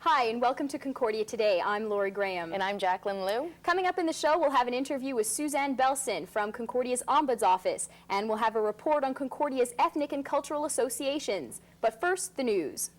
Hi, and welcome to Concordia Today. I'm Lori Graham. And I'm Jacqueline Liu. Coming up in the show, we'll have an interview with Suzanne Belson from Concordia's Ombuds Office, and we'll have a report on Concordia's ethnic and cultural associations. But first, the news.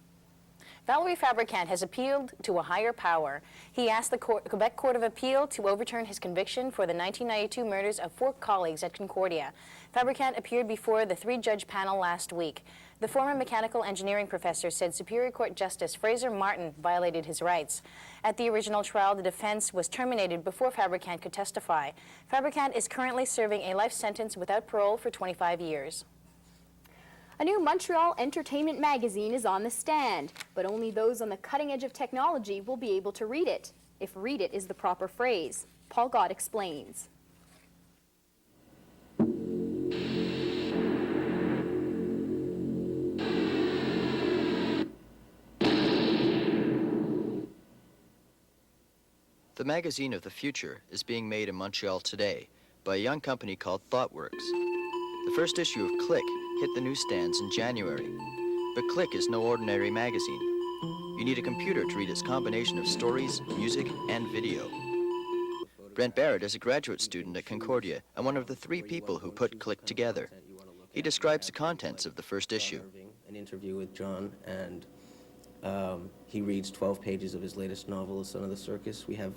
Valerie Fabricant has appealed to a higher power. He asked the Quebec Court of Appeal to overturn his conviction for the 1992 murders of 4 colleagues at Concordia. Fabricant appeared before the 3-judge panel last week. The former mechanical engineering professor said Superior Court Justice Fraser Martin violated his rights. At the original trial, the defense was terminated before Fabricant could testify. Fabricant is currently serving a life sentence without parole for 25 years. A new Montreal entertainment magazine is on the stand, but only those on the cutting edge of technology will be able to read it, if read it is the proper phrase. Paul Gott explains. The magazine of the future is being made in Montreal today by a young company called ThoughtWorks. The first issue of Click hit the newsstands in January, but Click is no ordinary magazine. You need a computer to read its combination of stories, music, and video. Brent Barrett is a graduate student at Concordia and one of the 3 people who put Click together. He describes the contents of the first issue. An interview with John, and he reads 12 pages of his latest novel, The Son of the Circus. We have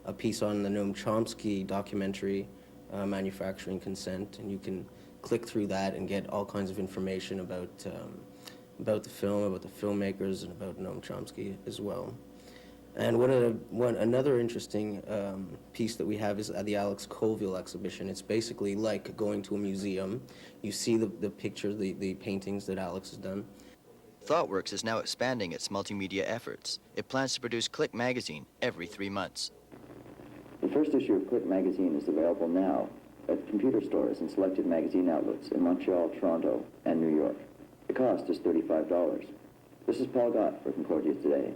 a piece on the Noam Chomsky documentary, Manufacturing Consent, and you can click through that and get all kinds of information about the film, about the filmmakers, and about Noam Chomsky as well. And another interesting piece that we have is at the Alex Colville exhibition. It's basically like going to a museum. You see the pictures, the paintings that Alex has done. ThoughtWorks is now expanding its multimedia efforts. It plans to produce Click magazine every 3 months. The first issue of Click magazine is available now at computer stores and selected magazine outlets in Montreal, Toronto, and New York. The cost is $35. This is Paul Gott for Concordia Today.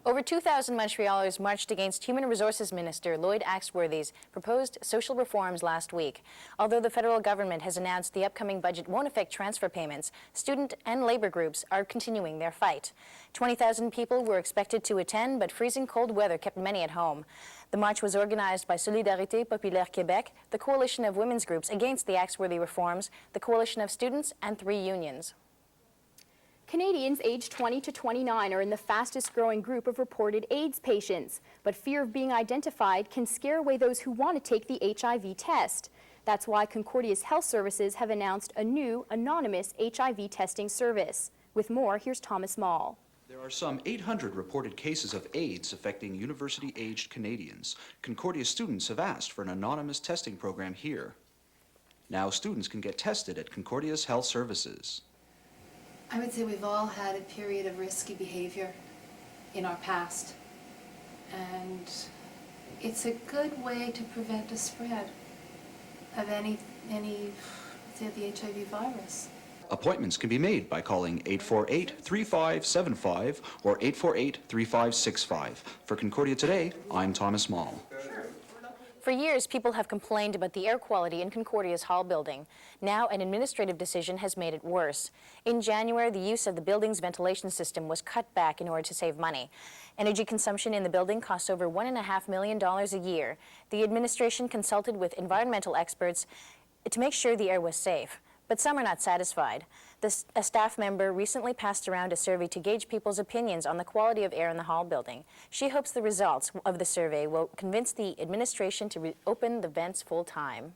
Over 2,000 Montrealers marched against Human Resources Minister Lloyd Axworthy's proposed social reforms last week. Although the federal government has announced the upcoming budget won't affect transfer payments, student and labor groups are continuing their fight. 20,000 people were expected to attend, but freezing cold weather kept many at home. The march was organized by Solidarité Populaire Québec, the coalition of women's groups against the Axworthy reforms, the coalition of students, and 3 unions. Canadians aged 20 to 29 are in the fastest growing group of reported AIDS patients, but fear of being identified can scare away those who want to take the HIV test. That's why Concordia's health services have announced a new anonymous HIV testing service. With more, here's Thomas Mall. There are some 800 reported cases of AIDS affecting university-aged Canadians. Concordia students have asked for an anonymous testing program here. Now students can get tested at Concordia's health services. I would say we've all had a period of risky behavior in our past, and it's a good way to prevent a spread of say, the HIV virus. Appointments can be made by calling 848-3575 or 848-3565. For Concordia Today, I'm Thomas Mall. For years, people have complained about the air quality in Concordia's hall building. Now, an administrative decision has made it worse. In January, the use of the building's ventilation system was cut back in order to save money. Energy consumption in the building costs over $1.5 million a year. The administration consulted with environmental experts to make sure the air was safe. But some are not satisfied. A staff member recently passed around a survey to gauge people's opinions on the quality of air in the hall building. She hopes the results of the survey will convince the administration to reopen the vents full-time.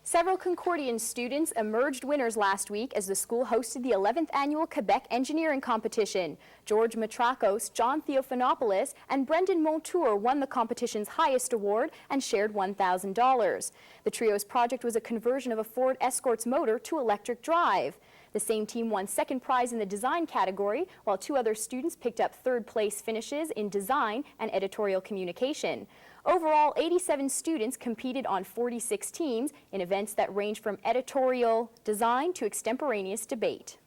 Several Concordian students emerged winners last week as the school hosted the 11th annual Quebec Engineering Competition. George Matrakos, John Theophanopoulos, and Brendan Montour won the competition's highest award and shared $1,000. The trio's project was a conversion of a Ford Escort's motor to electric drive. The same team won second prize in the design category, while 2 other students picked up third-place finishes in design and editorial communication. Overall, 87 students competed on 46 teams in events that range from editorial design to extemporaneous debate.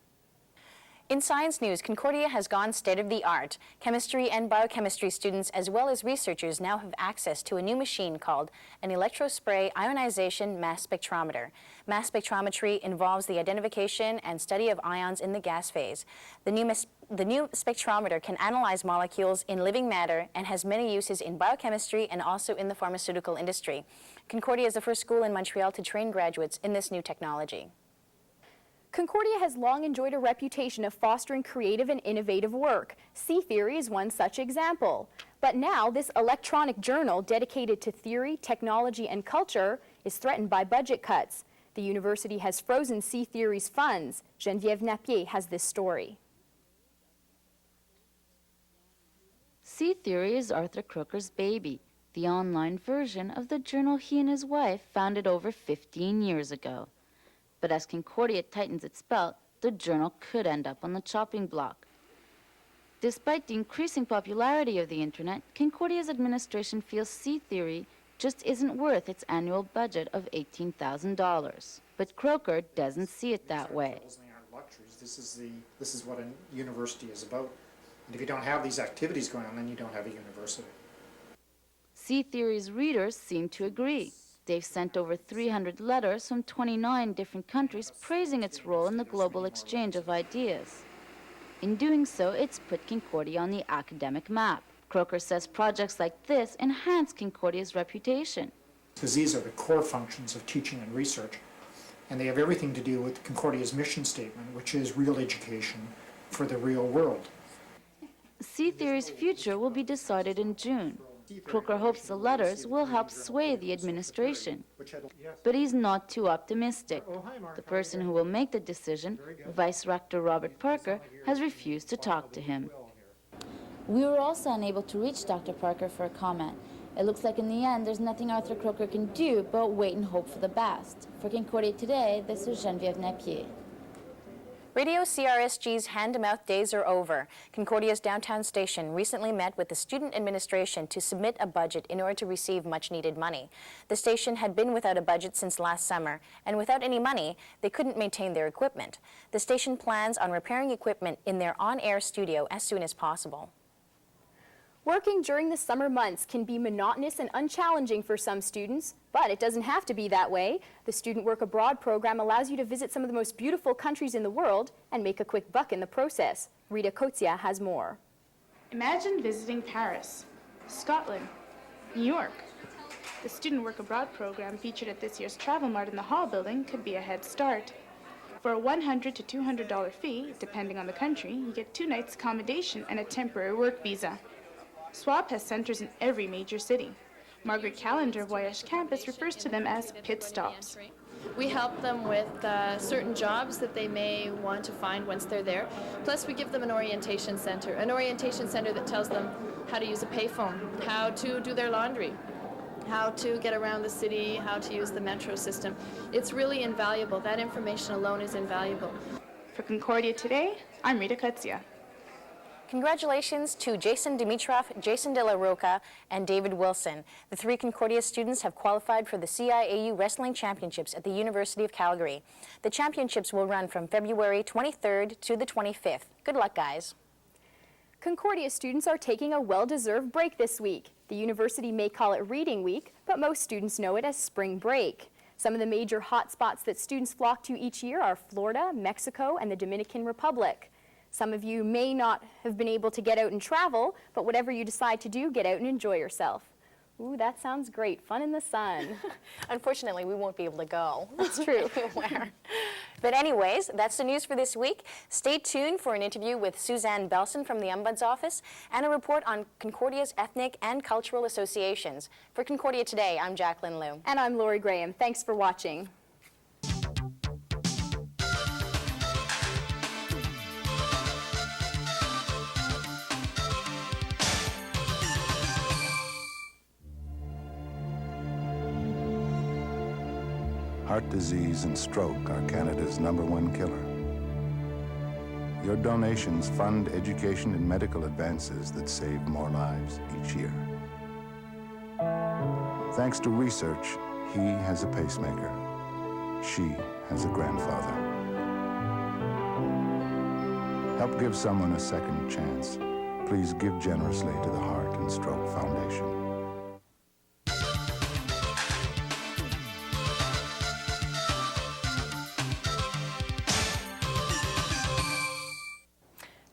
In science news, Concordia has gone state-of-the-art. Chemistry and biochemistry students, as well as researchers, now have access to a new machine called an electrospray ionization mass spectrometer. Mass spectrometry involves the identification and study of ions in the gas phase. The new spectrometer can analyze molecules in living matter and has many uses in biochemistry and also in the pharmaceutical industry. Concordia is the first school in Montreal to train graduates in this new technology. Concordia has long enjoyed a reputation of fostering creative and innovative work. Sea Theory is one such example. But now, this electronic journal dedicated to theory, technology, and culture is threatened by budget cuts. The university has frozen Sea Theory's funds. Geneviève Napier has this story. Sea Theory is Arthur Crooker's baby, the online version of the journal he and his wife founded over 15 years ago. But as Concordia tightens its belt, the journal could end up on the chopping block. Despite the increasing popularity of the internet, Concordia's administration feels Sea Theory just isn't worth its annual budget of $18,000. But Croker doesn't see it that way. This is what a university is about. And if you don't have these activities going on, then you don't have a university. Sea Theory's readers seem to agree. They've sent over 300 letters from 29 different countries praising its role in the global exchange of ideas. In doing so, it's put Concordia on the academic map. Croker says projects like this enhance Concordia's reputation. Because these are the core functions of teaching and research, and they have everything to do with Concordia's mission statement, which is real education for the real world. Sea Theory's future will be decided in June. Croker hopes the letters will help sway the administration. But he's not too optimistic. The person who will make the decision, Vice Rector Robert Parker, has refused to talk to him. We were also unable to reach Dr. Parker for a comment. It looks like in the end there's nothing Arthur Croker can do but wait and hope for the best. For Concordia Today, this is Geneviève Napier. Radio CRSG's hand-to-mouth days are over. Concordia's downtown station recently met with the student administration to submit a budget in order to receive much-needed money. The station had been without a budget since last summer, and without any money, they couldn't maintain their equipment. The station plans on repairing equipment in their on-air studio as soon as possible. Working during the summer months can be monotonous and unchallenging for some students, but it doesn't have to be that way. The Student Work Abroad program allows you to visit some of the most beautiful countries in the world and make a quick buck in the process. Rita Kotzia has more. Imagine visiting Paris, Scotland, New York. The Student Work Abroad program featured at this year's Travel Mart in the Hall building could be a head start. For a $100 to $200 fee, depending on the country, you get 2 nights accommodation and a temporary work visa. SWAP has centers in every major city. Margaret Callender of Voyage Campus refers to them as pit stops. We help them with certain jobs that they may want to find once they're there. Plus, we give them an orientation center that tells them how to use a payphone, how to do their laundry, how to get around the city, how to use the metro system. It's really invaluable. That information alone is invaluable. For Concordia Today, I'm Rita Kotzia. Congratulations to Jason Dimitrov, Jason De La Roca, and David Wilson. The 3 Concordia students have qualified for the CIAU Wrestling Championships at the University of Calgary. The championships will run from February 23rd to the 25th. Good luck, guys. Concordia students are taking a well-deserved break this week. The university may call it Reading Week, but most students know it as spring break. Some of the major hotspots that students flock to each year are Florida, Mexico, and the Dominican Republic. Some of you may not have been able to get out and travel, but whatever you decide to do, get out and enjoy yourself. Ooh, that sounds great. Fun in the sun. Unfortunately, we won't be able to go. That's true. But anyways, that's the news for this week. Stay tuned for an interview with Suzanne Belson from the Ombuds Office and a report on Concordia's ethnic and cultural associations. For Concordia Today, I'm Jacqueline Liu. And I'm Lori Graham. Thanks for watching. Heart disease and stroke are Canada's #1 killer. Your donations fund education and medical advances that save more lives each year. Thanks to research, he has a pacemaker. She has a grandfather. help give someone a second chance, please give generously to the Heart and Stroke Foundation.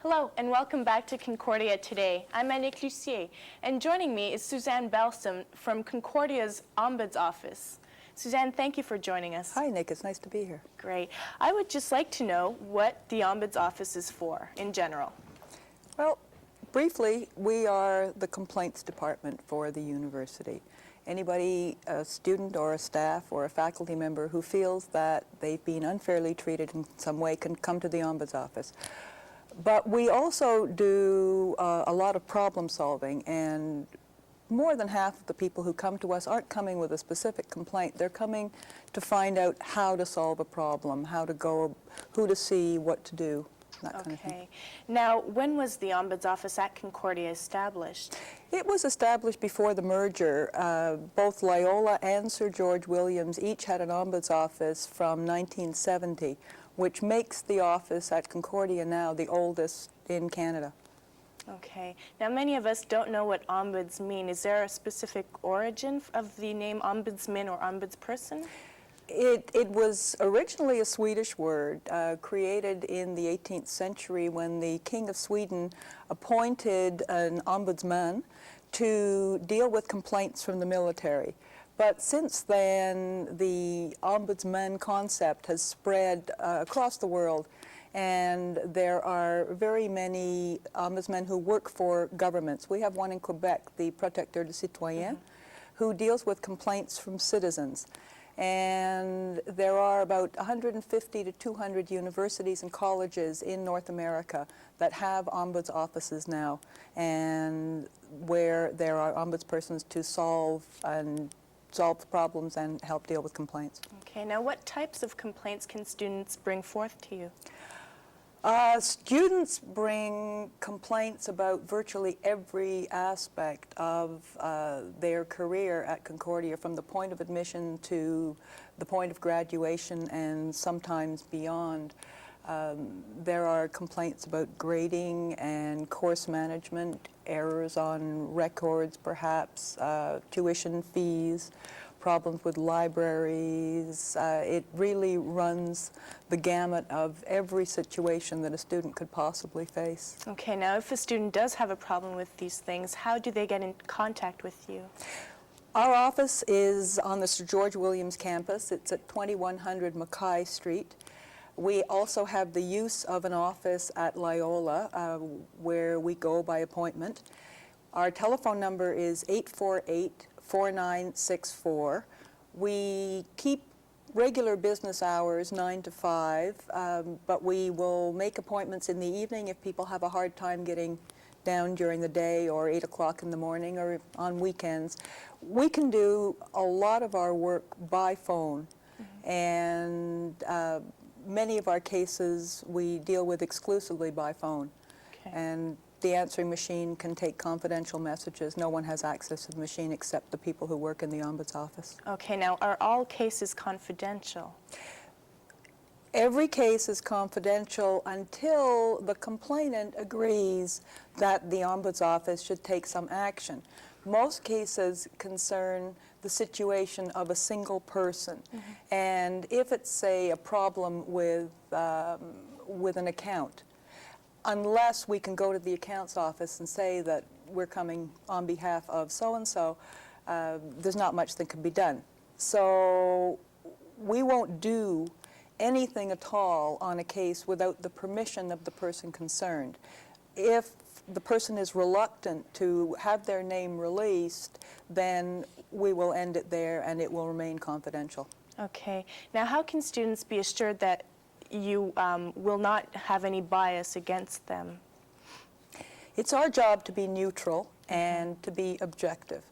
Hello, and welcome back to Concordia Today. I'm Annick Lucier, and joining me is Suzanne Belsom from Concordia's Ombuds Office. Suzanne, thank you for joining us. Hi, Nick. It's nice to be here. Great. I would just like to know what the Ombuds Office is for, in general. Well, briefly, we are the complaints department for the university. Anybody, a student or a staff or a faculty member who feels that they've been unfairly treated in some way can come to the Ombuds Office. But we also do a lot of problem solving, and more than half of the people who come to us aren't coming with a specific complaint. They're coming to find out how to solve a problem, how to go, who to see, what to do, that kind of thing. Okay. Now, when was the Ombuds Office at Concordia established? It was established before the merger. Both Loyola and Sir George Williams each had an Ombuds Office from 1970. Which makes the office at Concordia now the oldest in Canada. Okay. Now, many of us don't know what ombuds mean. Is there a specific origin of the name ombudsman or ombudsperson? It was originally a Swedish word created in the 18th century when the King of Sweden appointed an ombudsman to deal with complaints from the military. But since then, the ombudsman concept has spread across the world, and there are very many ombudsmen who work for governments. We have one in Quebec, the Protecteur des Citoyens, who deals with complaints from citizens. And there are about 150 to 200 universities and colleges in North America that have ombuds offices now, and where there are ombudspersons to solve problems and help deal with complaints. Okay, now what types of complaints can students bring forth to you? Students bring complaints about virtually every aspect of their career at Concordia, from the point of admission to the point of graduation and sometimes beyond. There are complaints about grading and course management, errors on records perhaps, tuition fees, problems with libraries. It really runs the gamut of every situation that a student could possibly face. Okay, now if a student does have a problem with these things, how do they get in contact with you? Our office is on the Sir George Williams campus. It's at 2100 Mackay Street. We also have the use of an office at Loyola where we go by appointment. Our telephone number is 848-4964. We keep regular business hours 9 to 5, but we will make appointments in the evening if people have a hard time getting down during the day, or 8 o'clock in the morning, or on weekends. We can do a lot of our work by phone, and many of our cases we deal with exclusively by phone. Okay. And the answering machine can take confidential messages. No one has access to the machine except the people who work in the Ombuds office. Okay, now are all cases confidential? Every case is confidential until the complainant agrees that the Ombuds office should take some action. Most cases concern the situation of a single person. And if it's, say, a problem with an account, unless we can go to the accounts office and say that we're coming on behalf of so-and-so, there's not much that can be done. So we won't do anything at all on a case without the permission of the person concerned. If the person is reluctant to have their name released, then we will end it there and it will remain confidential. Okay. Now, how can students be assured that you will not have any bias against them? It's our job to be neutral and to be objective.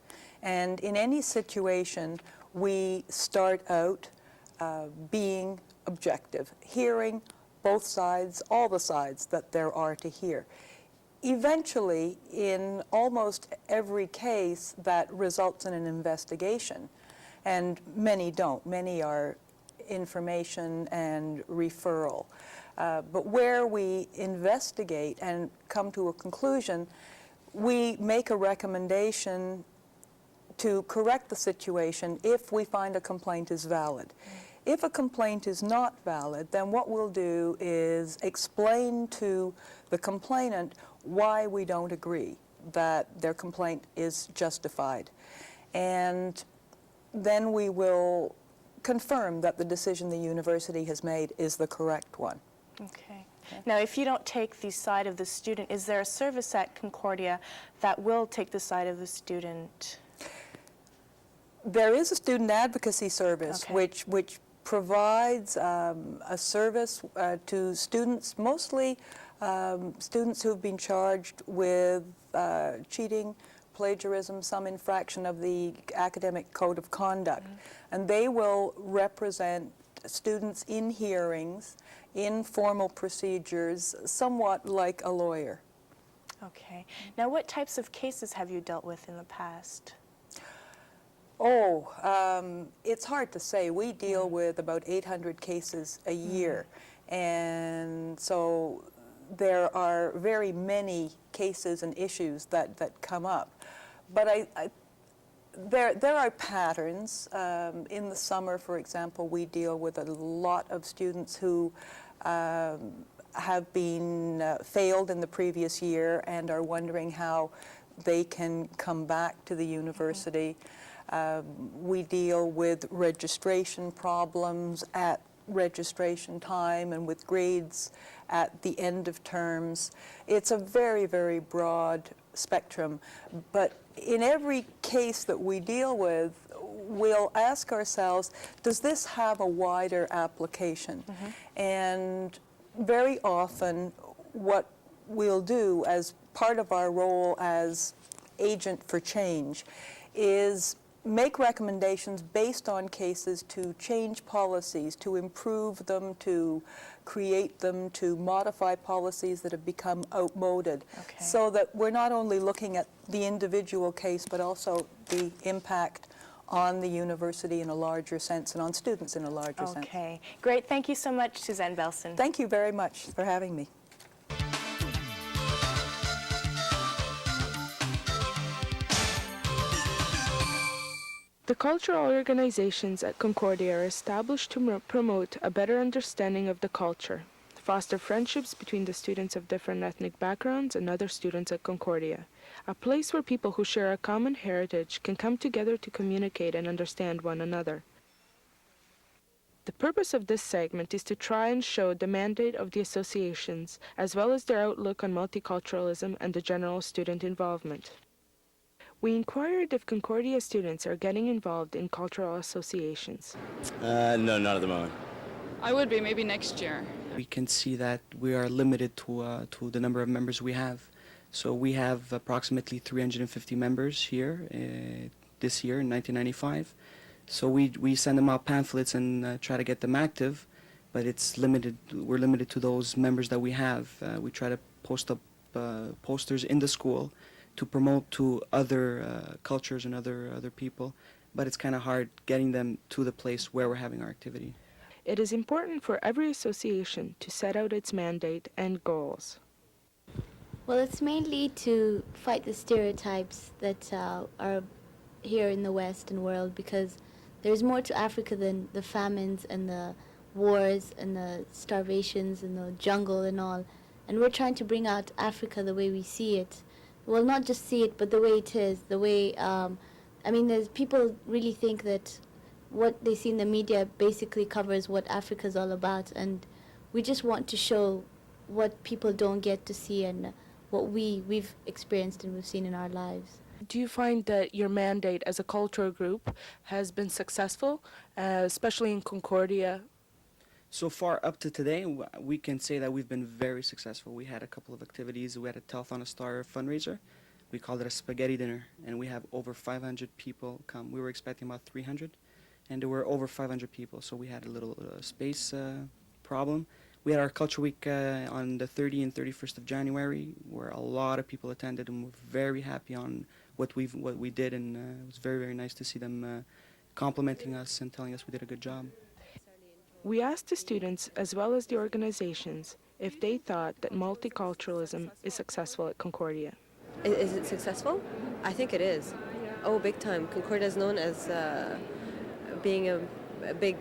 And in any situation, we start out being objective, hearing both sides, all the sides that there are to hear. Eventually, in almost every case, that results in an investigation, and many don't. Many are information and referral. But where we investigate and come to a conclusion, we make a recommendation to correct the situation if we find a complaint is valid. If a complaint is not valid, then what we'll do is explain to the complainant why we don't agree that their complaint is justified. And then we will confirm that the decision the university has made is the correct one. Okay. Now, if you don't take the side of the student, is there a service at Concordia that will take the side of the student? There is a student advocacy service, Okay. which provides a service to students, mostly students who've been charged with cheating, plagiarism, some infraction of the academic code of conduct. And they will represent students in hearings, in formal procedures, somewhat like a lawyer. Okay. Now, what types of cases have you dealt with in the past? Oh, it's hard to say. We deal with about 800 cases a year. And so there are very many cases and issues that come up. But there are patterns. In the summer, for example, we deal with a lot of students who have been failed in the previous year and are wondering how they can come back to the university. We deal with registration problems at registration time and with grades at the end of terms. It's a very, very broad spectrum. But in every case that we deal with, we'll ask ourselves, does this have a wider application? And very often what we'll do as part of our role as agent for change is make recommendations based on cases to change policies, to improve them, to create them, to modify policies that have become outmoded, so that we're not only looking at the individual case, but also the impact on the university in a larger sense and on students in a larger sense. Okay, great. Thank you so much, Suzanne Belson. Thank you very much for having me. The cultural organizations at Concordia are established to promote a better understanding of the culture, foster friendships between the students of different ethnic backgrounds and other students at Concordia, a place where people who share a common heritage can come together to communicate and understand one another. The purpose of this segment is to try and show the mandate of the associations, as well as their outlook on multiculturalism and the general student involvement. We inquired if Concordia students are getting involved in cultural associations. No, not at the moment. I would be, maybe next year. We can see that we are limited to the number of members we have. So we have approximately 350 members here this year in 1995. So we send them out pamphlets and try to get them active, but it's limited. We're limited to those members that we have. We try to post up posters in the school to promote to other cultures and other people, but it's kind of hard getting them to the place where we're having our activity. It is important for every association to set out its mandate and goals. Well, it's mainly to fight the stereotypes that are here in the Western world, because there's more to Africa than the famines and the wars and the starvations and the jungle and all. And we're trying to bring out Africa the way we see it. Well, not just see it, but the way it is, the way, I mean, there's people really think that what they see in the media basically covers what Africa's all about, and we just want to show what people don't get to see and what we've experienced and we've seen in our lives. Do you find that your mandate as a cultural group has been successful, especially in Concordia? So far up to today, we can say that we've been very successful. We had a couple of activities. We had a Telethon a Star fundraiser. We called it a spaghetti dinner, and we have over 500 people come. We were expecting about 300, and there were over 500 people, so we had a little space problem. We had our Culture Week on the 30th and 31st of January, where a lot of people attended, and we're very happy on what we did, and it was very, very nice to see them complimenting us and telling us we did a good job. We asked the students as well as the organizations if they thought that multiculturalism is successful at Concordia. Is it successful? I think it is. Oh, big time. Concordia is known as being a big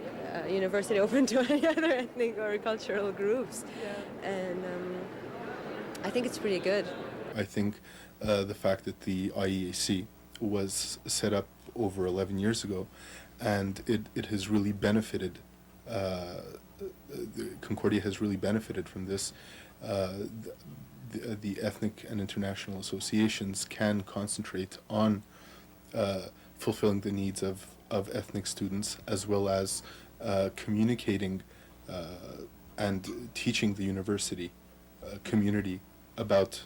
university open to any other ethnic or cultural groups. And I think it's pretty good. I think the fact that the IEAC was set up over 11 years ago, and it has really benefited, Concordia has really benefited from this. The ethnic and international associations can concentrate on fulfilling the needs of ethnic students, as well as communicating and teaching the university community about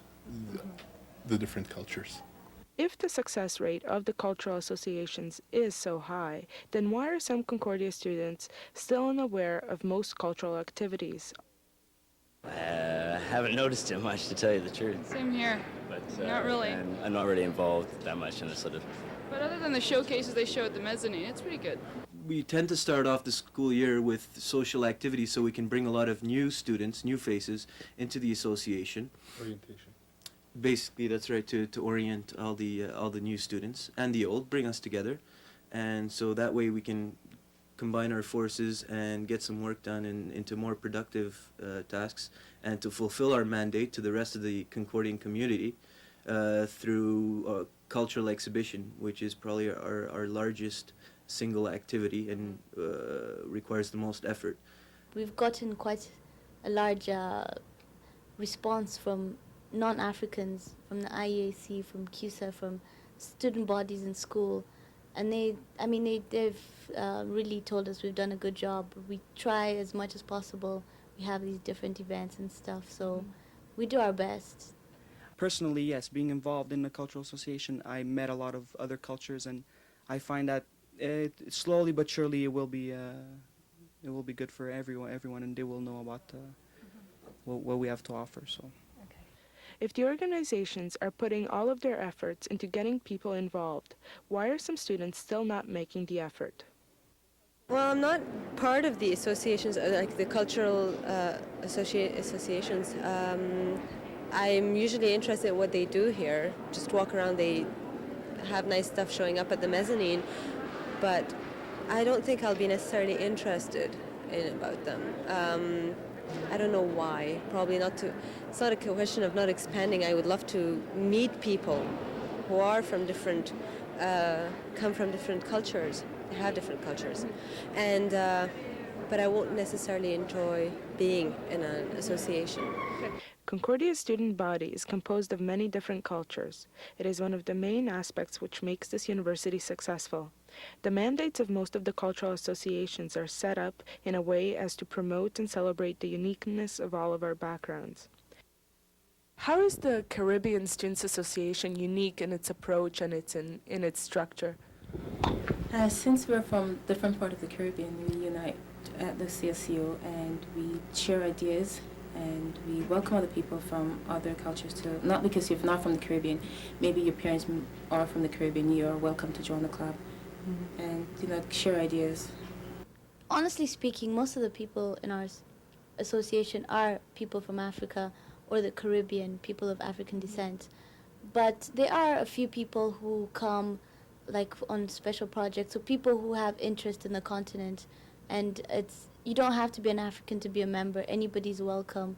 the different cultures. If the success rate of the cultural associations is so high, then why are some Concordia students still unaware of most cultural activities? I haven't noticed it much, to tell you the truth. Same here. But Not really. And I'm not really involved that much in this sort of. But other than the showcases they show at the mezzanine, it's pretty good. We tend to start off the school year with social activities so we can bring a lot of new students, new faces, into the association. Orientation. Basically, that's right, to orient all the new students and the old, bring us together. And so that way we can combine our forces and get some work done into more productive tasks, and to fulfill our mandate to the rest of the Concordian community through a cultural exhibition, which is probably our largest single activity and requires the most effort. We've gotten quite a large response from non-Africans, from the IEAC, from CUSA, from student bodies in school. And they've really told us we've done a good job. We try as much as possible. We have these different events and stuff, so we do our best. Personally, yes, being involved in the cultural association, I met a lot of other cultures, and I find that slowly but surely it will be good for everyone, and they will know about what we have to offer. So. If the organizations are putting all of their efforts into getting people involved, why are some students still not making the effort? Well, I'm not part of the associations, like the cultural associations. I'm usually interested in what they do here. Just walk around, they have nice stuff showing up at the mezzanine, but I don't think I'll be necessarily interested in about them. I don't know why. Probably not to. It's not a question of not expanding. I would love to meet people who are from different, come from different cultures. They have different cultures, and but I won't necessarily enjoy being in an association. Concordia's student body is composed of many different cultures. It is one of the main aspects which makes this university successful. The mandates of most of the cultural associations are set up in a way as to promote and celebrate the uniqueness of all of our backgrounds. How is the Caribbean Students Association unique in its approach and in its structure? Since we're from different part of the Caribbean, we unite at the CSCO and we share ideas and we welcome other people from other cultures too. Not because you're not from the Caribbean, maybe your parents are from the Caribbean, you are welcome to join the club and share ideas. Honestly speaking, most of the people in our association are people from Africa or the Caribbean, people of African descent. But there are a few people who come like on special projects, so people who have interest in the continent, and you don't have to be an African to be a member. Anybody's welcome,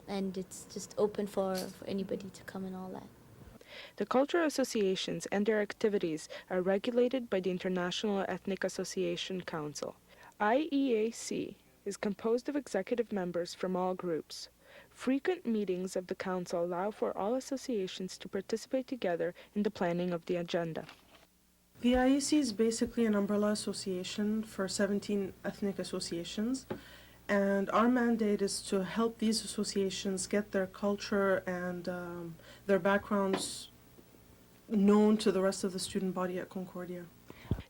and it's just open for anybody to come and all that. The cultural associations and their activities are regulated by the International Ethnic Association Council. IEAC is composed of executive members from all groups. Frequent meetings of the council allow for all associations to participate together in the planning of the agenda. The IEC is basically an umbrella association for 17 ethnic associations, and our mandate is to help these associations get their culture and their backgrounds known to the rest of the student body at Concordia.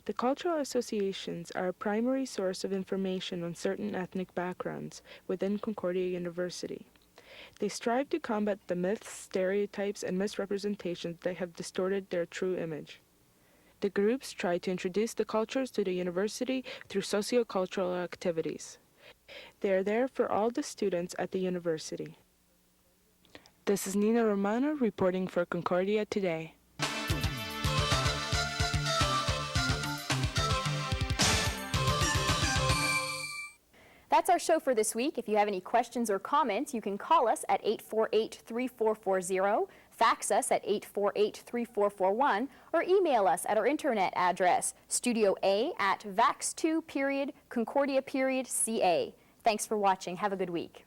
The cultural associations are a primary source of information on certain ethnic backgrounds within Concordia University. They strive to combat the myths, stereotypes, and misrepresentations that have distorted their true image. The groups try to introduce the cultures to the university through socio-cultural activities. They are there for all the students at the university. This is Nina Romano reporting for Concordia Today. That's our show for this week. If you have any questions or comments, you can call us at 848-3440, fax us at 848-3441, or email us at our internet address, studioa@vax2.concordia.ca. Thanks for watching. Have a good week.